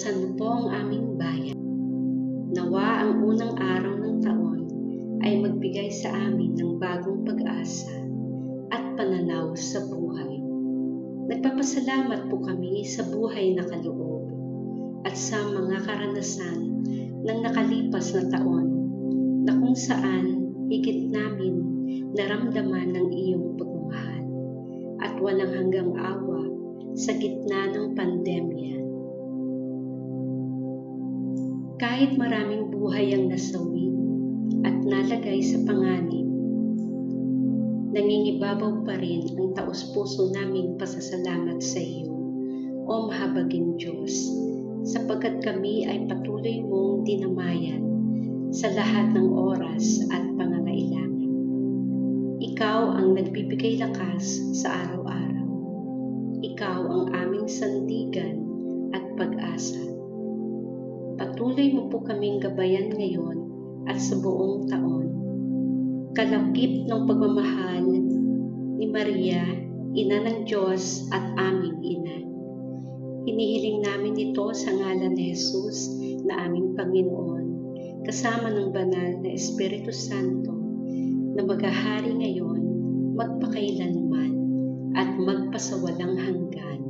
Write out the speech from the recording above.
Pagdalasan mo po ang aming bayan. Nawa ang unang araw ng taon ay magbigay sa amin ng bagong pag-asa at pananaw sa buhay. Nagpapasalamat po kami sa buhay na kaloob at sa mga karanasan ng nakalipas na taon na kung saan higit namin naramdaman ng iyong pagmamahal at walang hanggang awa sa gitna ng pandemya. Kahit maraming buhay ang nasawi at nalagay sa panganib, nangingibabaw pa rin ang taos-puso naming pasasalamat sa iyo, O mahabaging Diyos, sapagkat kami ay patuloy mong dinamayan sa lahat ng oras at pangangailangan. Ikaw ang nagbibigay lakas sa araw-araw. Ikaw ang aming sandigan at pag-asa. Patuloy mo po kaming gabayan ngayon at sa buong taon. Kalakip ng pagmamahal ni Maria, Ina ng Diyos at aming Ina. Hinihiling namin ito sa ngalan ni Jesus na aming Panginoon, kasama ng banal na Espiritu Santo na maghahari ngayon, magpakailanman at magpasawalang hanggan.